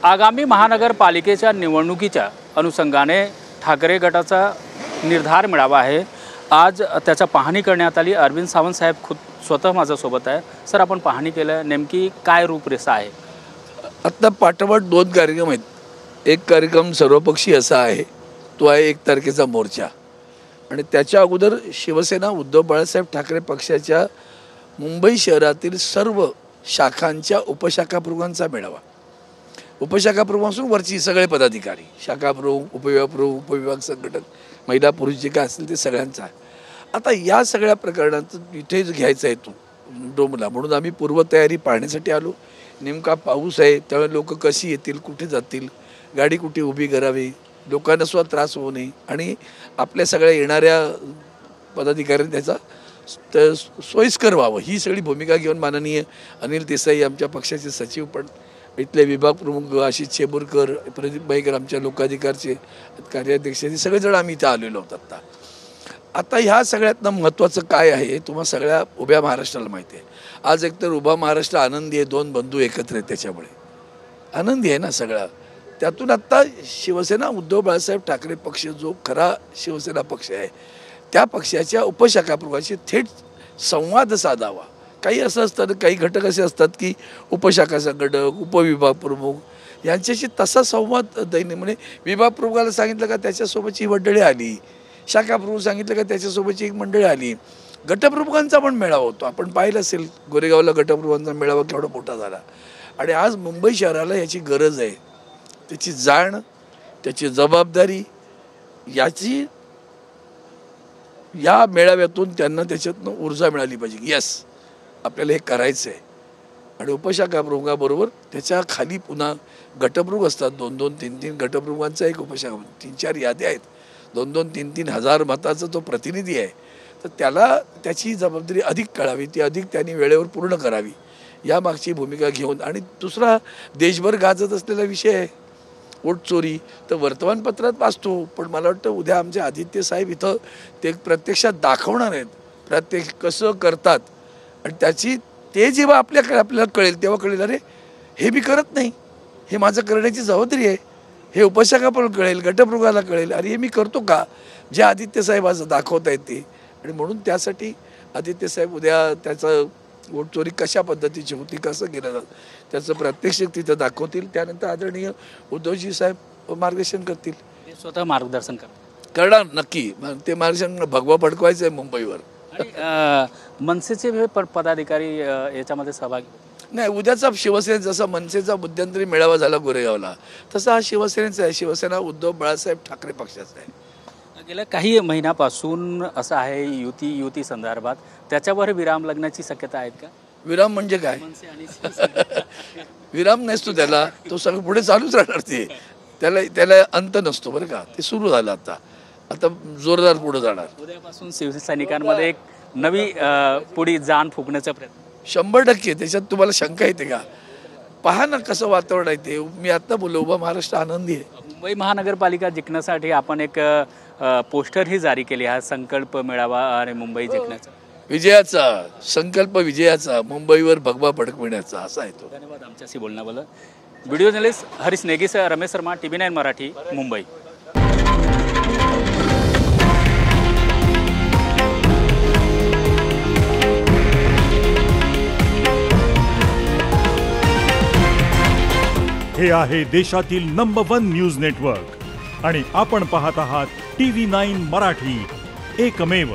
आगामी महानगरपालिकेच्या निवडणुकीच्या अनुषंगाने ठाकरे गटाचा निर्धार मेळावा आहे। आज त्याचा पाहणी करण्यात आली। अरविंद सावंत साहेब खुद स्वतः माझ्यासोबत आहे। सर, आपण पाहणी केलं, नेमकी काय रूपरेषा आहे? आता पाठोपाठ दोन कार्यक्रम आहेत। एक कार्यक्रम सर्वपक्षीय असा आहे, तो आहे 1 तारखेचा मोर्चा, आणि त्याच्या अगोदर शिवसेना उद्धव बाळासाहेब ठाकरे पक्षाच्या मुंबई शहरातील सर्व शाखांच्या उपशाखा प्रमुखांचा मेळावा। उपशाखा प्रमुखांपासून वरची सगळे पदाधिकारी, शाखा प्रमुख, उपविभाग प्रमुख, उपविभाग संघटक, महिला पुरुष जे काय असेल ते सगळ्यांचा आहे। आता या सगळ्या प्रकरणात इथेच घ्यायचा आहे तो डोमला, म्हणून आम्ही पूर्वतयारी पाहण्यासाठी आलो। नेमका पाऊस आहे, त्यामुळे लोक कशी येतील, कुठे जातील, गाडी कुठे उभी करावी, लोकांना सुद्धा त्रास होऊ नये, आणि आपल्या सगळ्या येणाऱ्या पदाधिकाऱ्यांनी त्याचा सोयीस्कर व्हावं ही सगळी भूमिका घेऊन माननीय अनिल देसाई आमच्या पक्षाचे सचिव, पण इथले विभाग प्रमुख आशिष चेंबूरकर, प्रदीप भाईकर आमच्या लोकाधिकारचे कार्याध्यक्ष, हे सगळेजण आम्ही इथं आलेलो आहोत। आता ह्या सगळ्यातनं महत्त्वाचं काय आहे तुम्हाला सगळ्या उभ्या महाराष्ट्राला माहिती आहे। आज एकतर उभा महाराष्ट्र आनंदी आहे, दोन बंधू एकत्र आहेत, त्याच्यामुळे आनंदी आहे ना सगळा। त्यातून आत्ता शिवसेना उद्धव बाळासाहेब ठाकरे पक्ष जो खरा शिवसेना पक्ष आहे, त्या पक्षाच्या उपशाखा प्रमुखांशी थेट संवाद साधावा। काही असं असतं, काही घटक असे असतात की उपशाखा संघटक, उपविभाग प्रमुख यांच्याशी तसा संवाद दैनिक, म्हणजे विभाग प्रमुखाला सांगितलं का त्याच्यासोबतची मंडळी आली, शाखा प्रमुख सांगितलं का त्याच्यासोबतची एक मंडळी आली, गटप्रमुखांचा पण मेळावा होतो। आपण पाहिलं असेल गोरेगावला गटप्रमुखांचा मेळावा केवढा मोठा झाला, आणि आज मुंबई शहराला याची गरज आहे। त्याची जाण, त्याची जबाबदारी, याची या मेळाव्यातून त्यांना त्याच्यातनं ऊर्जा मिळाली पाहिजे। यस, आपल्याला हे करायचं आहे। आणि उपशाखा प्रमुखाबरोबर त्याच्या खाली पुन्हा गटप्रमुख असतात, 2-2, 3-3 गटप्रमुखांचा एक उपशाखा, 3-4 याद्या आहेत, 2-2, 3-3 हजार मताचा तो प्रतिनिधी आहे। तर त्याला त्याची जबाबदारी अधिक कळावी, ती अधिक त्यांनी वेळेवर पूर्ण करावी, या मागची भूमिका घेऊन। आणि दुसरा देशभर गाजत असलेला विषय आहे वोट चोरी, तर वर्तमानपत्रात वाचतो, पण मला वाटतं उद्या आमचे आदित्य साहेब इथं ते प्रत्यक्षात दाखवणार आहेत, प्रत्यक्ष कसं करतात, आणि त्याची ते जेव्हा आपल्याला कळेल तेव्हा कळेल, अरे हे मी करत नाही, हे माझं करण्याची जबाबदारी आहे, हे उपशाखा पण कळेल, गटप्रमुखाला कळेल, अरे हे मी करतो का, जे आदित्य साहेब असं दाखवत आहेत ते। आणि म्हणून त्यासाठी आदित्य साहेब उद्या त्याचं वोट चोरी कशा पद्धतीची होती, कसं केलं जातं, त्याचं प्रत्यक्ष तिथं दाखवतील। त्यानंतर आदरणीय उद्धवजी साहेब मार्गदर्शन करतील, स्वतः मार्गदर्शन करणार नक्की। ते मार्गदर्शन भगवा फडकवायचं आहे मुंबईवर। मनसेचे पदाधिकारी याच्यामध्ये सहभागी नाही, उद्याचा शिवसेना जसा मनसेचा मध्यंतरी मेळावा झाला गोरेगावला, तसा हा शिवसेनेचा आहे, शिवसेना उद्धव बाळासाहेब ठाकरे पक्षाचा आहे। गेल्या काही महिन्यापासून असं आहे युती संदर्भात, त्याच्यावर विराम लागण्याची शक्यता आहेत का? विराम म्हणजे काय? विराम नसतो त्याला, तो सगळं पुढे चालूच राहणार, ते त्याला अंत नसतो बरं का, ते सुरू झालं आता जोरदार पुढे जाणार। उद्यापासून शिवसैनिकांमध्ये एक नवी पुढे जाण फुकण्याचा प्रयत्न 100%। त्याच्यात तुम्हाला शंका येते का? पहा ना कसं वातावरण आहे ते। मी आता बोललो उभा महाराष्ट्र आनंदी आहे। मुंबई महानगरपालिका जिंकण्यासाठी आपण एक पोस्टरही जारी केली आहे, संकल्प मेळावा आणि मुंबई जिंकण्याचा, विजयाचा संकल्प, विजयाचा, मुंबईवर भगवा फडकविण्याचा, असा आहे तो। धन्यवाद आमच्याशी बोलण्याबद्दल। व्हिडिओ जर्नलिस्ट हरीश नेगीसह रमेश शर्मा, TV9 मराठी, मुंबई। हे आहे देशातील नंबर 1 न्यूज नेटवर्क, आणि आपण पाहत आहात TV9 मराठी, एकमेव।